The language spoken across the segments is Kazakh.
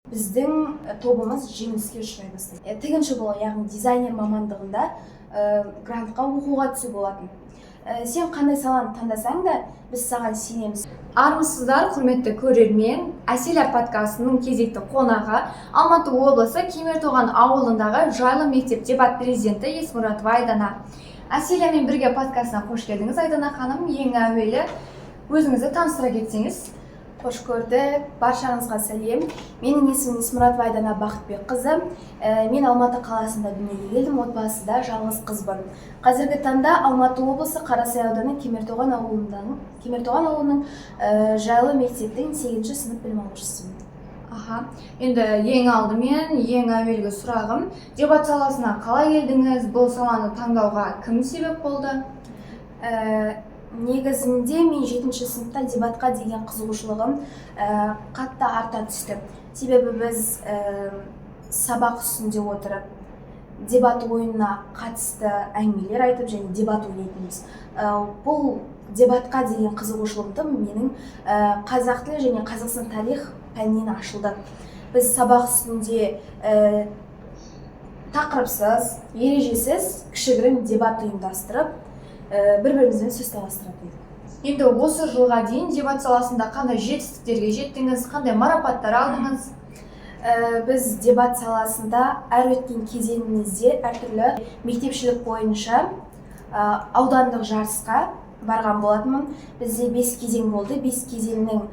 Біздің тобымыз жеңіліске ұшырай бастайды. Тігінші болу, яғни дизайнер мамандығында грантқа оқуға түсу болатын. Сен қандай саланы таңдасаң да, біз саған сенеміз. Армысыздар, құрметті көрермен. Әселя подкастының кезекті қонағы Алматы облысы Кемертоған ауылындағы Жайлы мектеп дебат президенті Есмұратова Айдана. Әселямен бірге подкастына қош келдіңіз. Айдана ханым, ең әуелі өзіңізді таныстыра кетсеңіз. Қош көрдік, баршаңызға сәлем. Менің есімім Есмұратова Айдана Бақытбекқызы. Мен Алматы қаласында дүниеге келдім, отбасыда жалғыз қызбын. Қазіргі таңда Алматы облысы Қарасай ауданы Кемертоған ауылының Жайлы мектептің 8-ші сынып білім алушысымын. Енді ең алдымен, ең әуелгі сұрағым, дебат саласына қалай келдіңіз? Бұл саланы таңдауға кім себеп болды? Негізінде мен 7-ші сыныпта дебатқа деген қызығушылығым қатты арта түсті. Себебі біз сабақ үстінде отырып, дебат ойынына қатысты әңгімелер айтып және дебат ойнайтынбыз. Бұл дебатқа деген қызығушылығым менің қазақ тілі және қазақстан тарих пәнінен ашылды. Біз сабақ үстінде тақырыпсыз, ережесіз кішігірім дебат ұйымдастырып, бір-бірімізбен сөз таластыратын. Енді осы жылға дейін дебат саласында қандай жетістіктерге жеттіңіз, қандай марапаттар алдыңыз? Біз дебат саласында әр өткен кезеңімізде әртүрлі мектепшілік бойынша аудандық жарысқа барған болатынмын. Бізде 5 кезең болды. 5 кезеңнің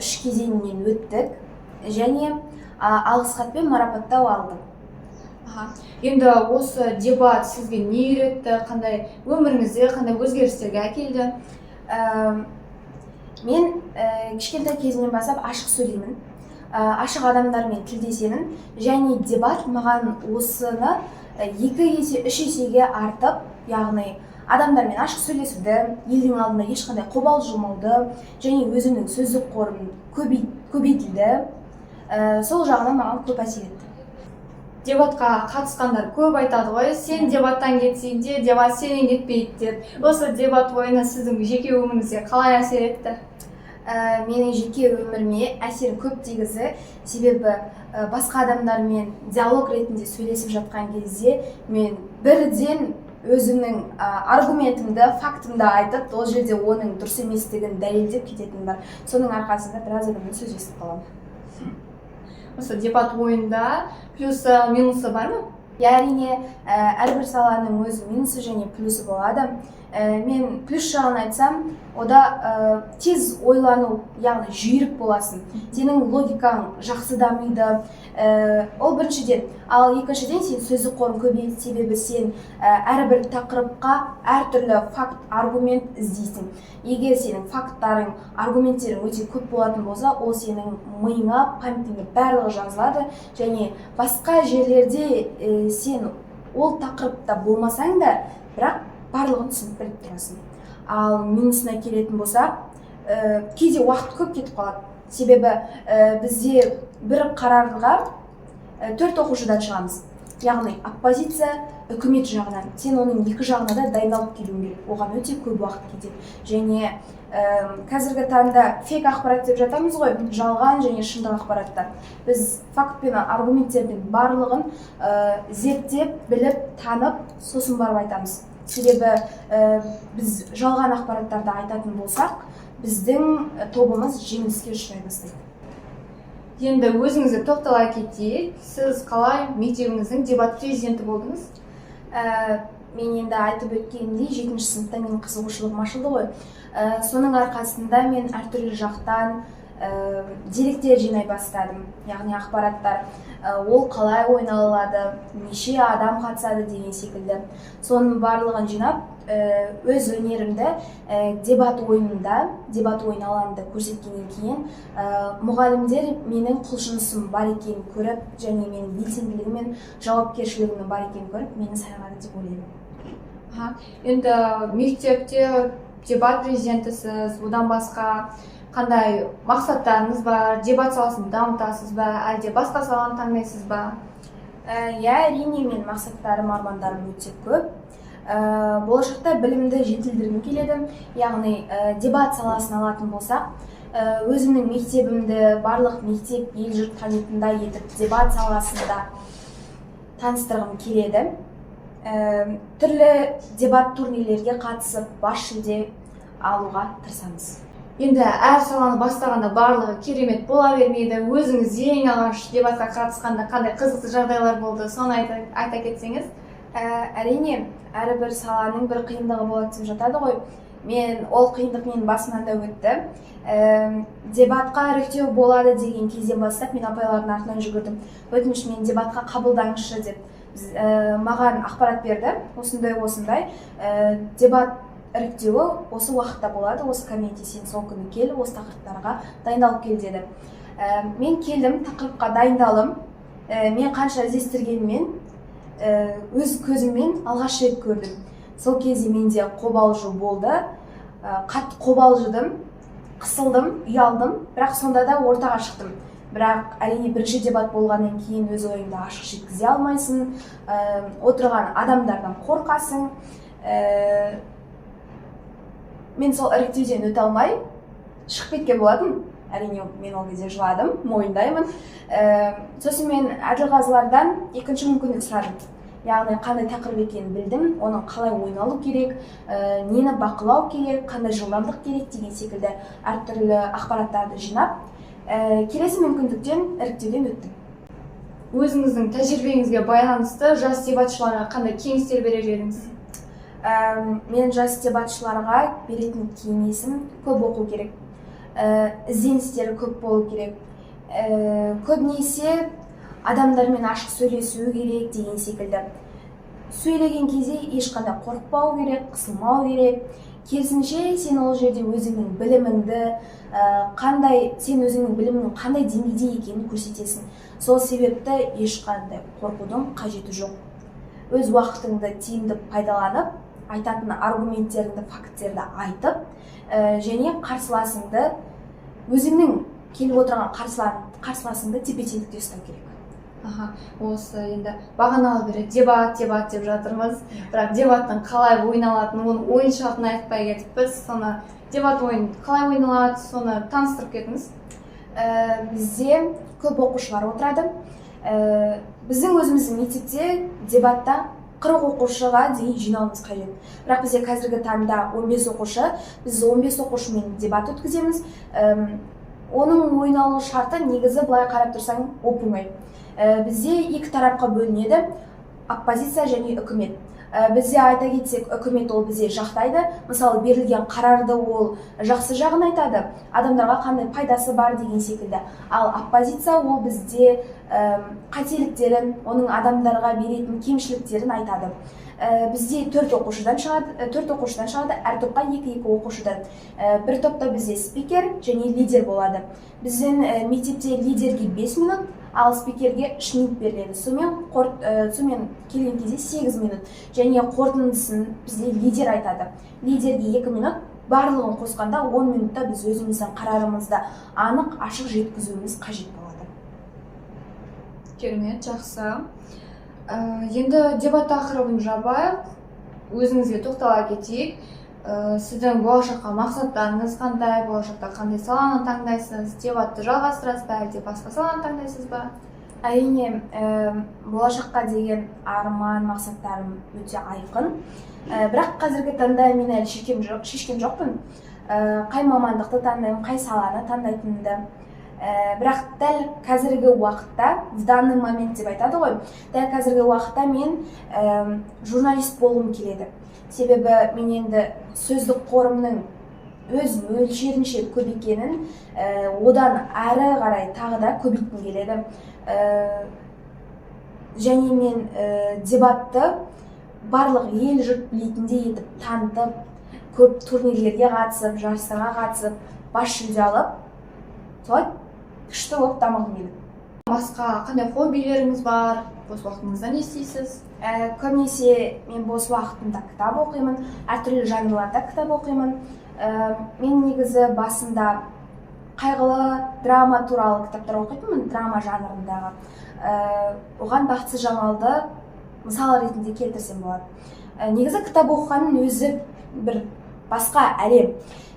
3 кезеңінен өттік және алғыс хатпен марапаттау алдым. Енді осы дебат сізге не үйретті, қандай өміріңізде қандай өзгерістерге әкелді? Мен кішкентай кезімнен бастап ашық сөйлеймін, ашық адамдармен тілдесемін және дебат маған осыны 2 есе, 3 есеге артып, яғни адамдармен ашық сөйлесуді, елдің алдында ешқандай қобалжымауды және өзімнің сөздік қорым көбейтілді. Сол жағынан маған көп әсер етті. Дебатқа қатысқандар көп айтады ғой, сен дебаттан кетсең де, дебат сенен кетпейді деп. Осы дебат ойыны сіздің жеке өміріңізге қалай әсер етті? Менің жеке өміріме әсері көп тигізді. Себебі басқа адамдармен диалог ретінде сөйлесіп жатқан кезде мен бірден өзімнің аргументімді, фактімді айтып, ол жерде оның дұрыс еместігін дәлелдеп кететін бар. Соның арқасында біраз адаммен сөз естіп қаламын. Осы дебат ойында плюсы, минусы бар ма? Әрине, әрбір саланың өз минусы және плюсы болады. Мен плюс жағын айтсам, ода тез ойлану, яғни жүйрік боласың. Сенің логикаң жақсы дамиды. Ол біріншіден. Ал екіншіден сен сөздік қорың көбейеді, себебі сен әрбір тақырыпқа әртүрлі факт, аргумент іздейсің. Егер сенің факттарың, аргументтерің өте көп болатын болса, ол сенің миыңа, памятыңа барлығы жазылады және басқа жерлерде сен ол тақырыпта болмасаң да, бірақ барлығын түсініп біліп тұрасың. Ал минусына келетін болсақ, кейде уақыт көп кетіп қалады. Себебі бізде бір қарарға 4 оқушыдан шығамыз. Яғни оппозиция үкімет жағынан. Сен оның 2 жағына да дайындалып келуің керек. Оған өте көп уақыт кетеді. Және қазіргі таңда фейк ақпарат деп жатамыз ғой, жалған және шындық ақпараттар. Біз факт пен аргументтердің барлығын зерттеп, біліп, танып, сосын барып айтамыз. Себебі біз жалған ақпараттарды айтатын болсақ, біздің тобымыз жеңіліске ұшырай бастайды. Енді өзіңізді тоқтала кетейік. Сіз қалай мектебіңіздің дебат президенті болдыңыз? Мен енді айтып өткенімдей 7-ші сыныпта менің қызығушылығым ашылды ғой. Соның арқасында мен әртүрлі жақтан деректер жинай бастадым. Яғни ақпараттар, ол қалай ойналады, неше адам қатысады деген секілді. Соның барлығын жинап, өз өнерімді дебат ойын алаңында көрсеткеннен кейін, мұғалімдер менің құлшынысым бар екенін көріп, және менің белсенділігім мен жауапкершілігімнің бар екенін көріп, мені сайғады деп ойлаймын. Енді мектепте дебат президентісіз, одан басқа қандай мақсаттарыңыз бар, дебат саласын дамытасыз ба, әлде басқа саланы таңдайсыз ба? Әрине, мен мақсаттарым, армандарым өте көп. Болашақта білімді жетілдіргім келеді. Яғни дебат саласын алатын болсақ, өзімнің мектебімді барлық мектеп ел жұрт танитындай етіп дебат саласында таныстырғым келеді. Түрлі дебат турнирлерге қатысып бас жүлде алуға тырысамыз. Енді әр саланы бастағанда барлығы керемет бола бермейді. Өзіңіз ең алғаш дебатқа қатысқанда қандай қызықты жағдайлар болды, соны айта кетсеңіз? Әрине, әрбір саланың бір қиындығы болады деп жатады ғой. Ол қиындық менің басымнан да өтті. Дебатқа іріктеу болады деген кезден бастап мен апайлардың артынан жүгірдім. Өтініш, мен дебатқа қабылдаңызшы деп маған ақпарат берді. Осындай дебат іріктеуі осы уақытта болады, осы комменте сен сол күні кел, осы тақырыптарға дайындалып кел деді. Мен келдім, тақырыпқа дайындалым. Мен қанша іздестіргенмен өз көзіммен алғаш рет көрдім. Сол кезде менде қобалжу болды, қатты қобалжыдым, қысылдым, ұялдым, бірақ сонда да ортаға шықтым. Бірақ әрине бірінші дебат болғаннан кейін өз ойыңды ашық жеткізе алмайсың, отырған адамдардан қорқасың. Мен сол іріктеуден өте алмай шығып кеткен болатын. Әрине мен ол кезде жыладым, мойындаймын. Сосын мен Әділғазылардан екінші мүмкіндік сұрадым. Яғни қандай тақырып екенін білдім, оның қалай ойналу керек, нені бақылау керек, қандай жылдамдық керек деген секілді әртүрлі ақпараттарды жинап, келесі мүмкіндіктен іріктеуден өттім. Өзіңіздің тәжірибеңізге байланысты жас дебатшыларға қандай кеңестер берер едіңіз? Мен жас дебатшыларға беретін кеңесім көп оқу керек, ізденістері көп болу керек, көбінесе адамдармен ашық сөйлесу керек деген секілді. Сөйлеген кезде ешқандай қорықпау керек, қысылмау керек. Керісінше сен ол жерде өзіңнің біліміңді, сен өзіңнің білімінің қандай деңгейде екенін көрсетесің. Сол себепті ешқандай қорқудың қажеті жоқ. Өз уақытыңды тиімді пайдаланып, айтатын аргументтеріңді, факттерді айтып, және қарсыласыңды, өзіңнің келіп отырған қарсыласыңды тепе-теңдікте ұстау керек. Осы енді бағаналы бері дебат деп жатырмыз, бірақ дебаттың қалай ойналатынын, оның ойын шартын айтпай кетіппіз. Соны дебат ойын қалай ойналады, соны таныстырып кетіңіз. Бізде көп оқушылар отырады. Біздің өзіміздің мектепте дебатта 40 оқушыға дейін жинауымыз қажет. Бірақ бізде қазіргі таңда 15 оқушы, біз 15 оқушымен дебат өткіземіз. Оның ойналу шарты негізі былай қарап тұрсаң оп-оңай. Бізде екі тарапқа бөлінеді, оппозиция және үкімет. Бізде айта кетсек, үкімет ол бізде жақтайды. Мысалы, берілген қарарды ол жақсы жағын айтады, адамдарға қандай пайдасы бар деген секілді. Ал оппозиция ол бізде қателіктерін, оның адамдарға беретін кемшіліктерін айтады. Бізде 4 оқушыдан шығады, әр топқа 2 оқушыдан. Бір топта бізде спикер және лидер болады. Біздің мектепте лидерге 5 минут, ал спикерге 3 минут беріледі. Сонымен келген кезде 8 минут. Және қорытындысын бізде лидер айтады. Лидерге 2 минут, барлығын қосқанда 10 минутта біз өзіміздің қарарымызды анық, ашық жеткізуіміз қажет болады. Керемет, жақсы. Енді дебат тақырыбын жабайық, өзіңізге тоқтала кетейік. Сіздің болашаққа мақсаттарыңыз қандай, болашақта қандай саланы таңдайсыз, дебатты жалғастырасыз ба, әлде басқа саланы таңдайсыз ба? Әрине, болашаққа деген арман, мақсаттарым өте айқын. Бірақ қазіргі таңда мен әлі шешкен жоқпын. Қай мамандықты таңдаймын, қай саланы таңдайтынымды. Бірақ дәл қазіргі уақытта, в данный момент деп айтады ғой, дәл қазіргі уақытта мен журналист болғым келеді. Себебі мен енді сөздік қорымның өз мөлшерінше көп екенін, одан әрі қарай тағы да көбейткім келеді. Және мен дебатты барлық ел жұрт білетіндей етіп танытып, көп турнирлерге қатысып, жарыстарға қатысып, бас жүлде алып, солай күшті болып дамығым келеді. Басқа қандай хоббилеріңіз бар? Бос уақытыңызда не істейсіз? Көбінесе мен бос уақытымда кітап оқимын, әртүрлі жанрларда кітап оқимын. Мен негізі басында қайғылы драма туралы кітаптар оқитынмын, драма жанрындағы. Оған Бақытсыз Жамалды мысал ретінде келтірсем болады. Негізі кітап оқығанның өзі бір басқа әлем.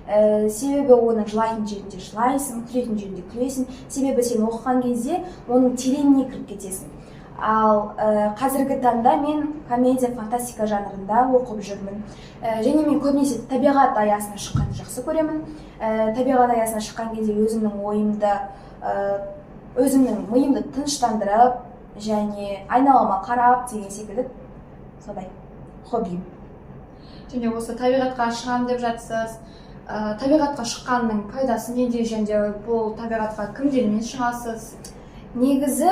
Себебі оның жылайтын жерінде жылайсың, күлетін жерінде күлесің. Себебі сен оқыған кезде оның тереңіне кіріп кетесің. Ал қазіргі таңда мен комедия фантастика жанрында оқып жүрмін. Және мен көбінесе табиғат аясына шыққанды жақсы көремін. Табиғат аясына шыққан кезде өзімнің миымды тыныштандырып және айналама қарап деген секілді сондай хоббиім. Және осы табиғатқа шығам деп жатсыз. Табиғатқа шыққанның пайдасы неде, және бұл табиғатқа кімдермен шығасыз? Негізі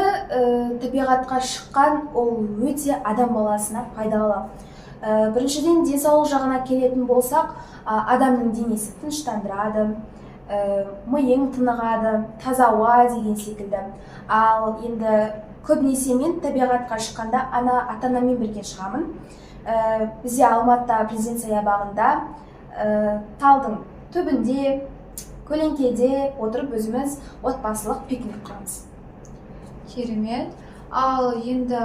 табиғатқа шыққан ол өте адам баласына пайдалы. Біріншіден денсаулық жағына келетін болсақ, адамның денесі тыныштандырады, миың тынығады, таза ауа деген секілді. Ал енді көбінесе мен табиғатқа шыққанда ата-анаммен бірге шығамын. Бізде Алматыда президент саябағында талдың түбінде, көлеңкеде отырып өзіміз отбасылық пикник құрамыз. Керемет. Ал енді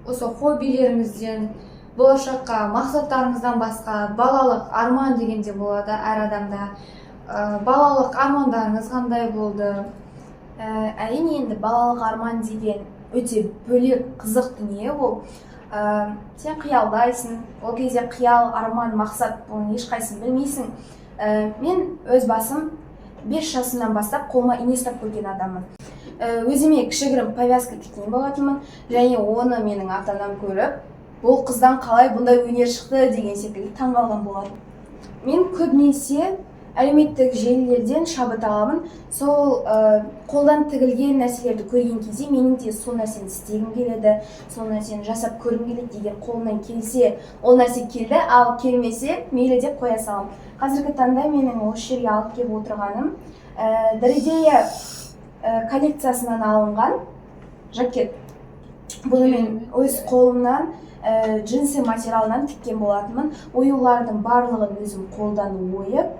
осы хоббилеріңізден, болашаққа мақсаттарыңыздан басқа балалық арман дегенде болады әр адамда. Балалық армандарыңыз қандай болды? Әрине енді балалық арман деген өте бөлек қызық дүние ол. Сен қиялдайсың, ол кезде қиял, арман, мақсат оның ешқайсысын білмейсің. Мен өз басым 5 жасымнан бастап қолыма ине ұстап көрген адаммын. Өзіме кішігірім повязка тіккен болатынмын, және оны менің ата-анам көріп, бұл қыздан қалай бұндай өнер шықты деген секілді таңғалған болатын. Мен көбінесе әлеуметтік желілерден шабыт аламын. Сол қолдан тігілген нәрселерді көрген кезде менің де сол нәрсені істегім келеді, сол нәрсені жасап көргім келеді деген қолымнан келсе, ол нәрсе келді, ал келмесе мейлі деп қоя салам. Қазіргі таңда менің осы жерге алып келіп отырғаным Доридея коллекциясынан алынған жакет. Бұны мен өз қолымнан джинсы материалынан тіккен болатынмын. Оюлардың барлығын өзім қолдан ойып,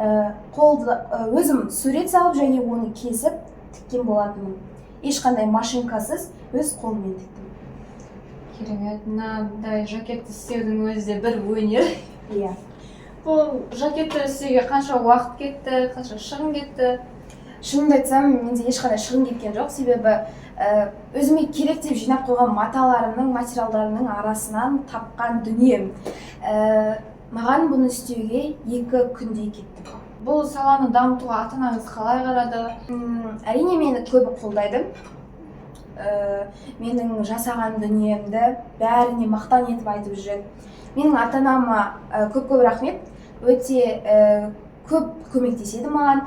өзім сурет салып және оны кесіп тіккен болатынмын. Ешқандай машинкасыз өз қолыммен тіктім. Керемет. Мынандай жакетті істеудің өзі де бір өнер. Иә. Бұл жакетті істеуге қанша уақыт кетті, қанша шығын кетті? Шынымды айтсам, менде ешқандай шығын кеткен жоқ, себебі өзіме керек деп жинап қойған маталарымның, материалдарының арасынан тапқан дүнием. Маған бұны істеуге 2 күндей кетті. Бұл саланы дамытуға ата-анаңыз қалай қарады? Әрине мені көбі қолдайды. Менің жасаған дүниемді бәріне мақтан етіп айтып жүреді. Менің ата-анама көп рахмет. Өте көп көмектеседі маған,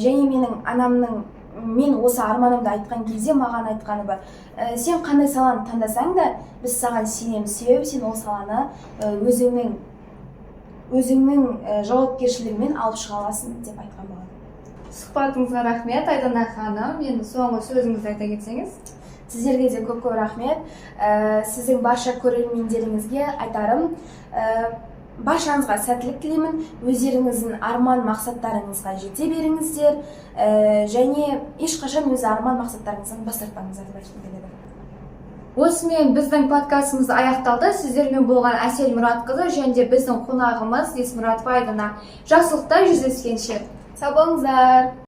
және менің анамның мен осы арманымды айтқан кезде маған айтқаны бар. Сен қандай саланы таңдасаң да, біз саған сенеміз, себебі сен ол саланы өзіңнің жауапкершілігімен алып шыға аласың деп айтқан болатын. Сұхбатыңызға рахмет, Айдана ханым. Енді соңғы сөзіңізді айта кетсеңіз. Сіздерге де көп рахмет. Сіздің барша көрермендеріңізге айтарым, баршаңызға сәттілік тілеймін. Өздеріңіздің арман мақсаттарыңызға жете беріңіздер, және ешқашан өз арман мақсаттарыңыздан бас тартпаңыздар деп айтқым келеді. Осымен біздің подкастымыз аяқталды. Сіздермен болған Әсел Мұратқызы және біздің қонағымыз Есмұратова Айдана. Жақсылықта жүздескенше. Сау болыңыздар.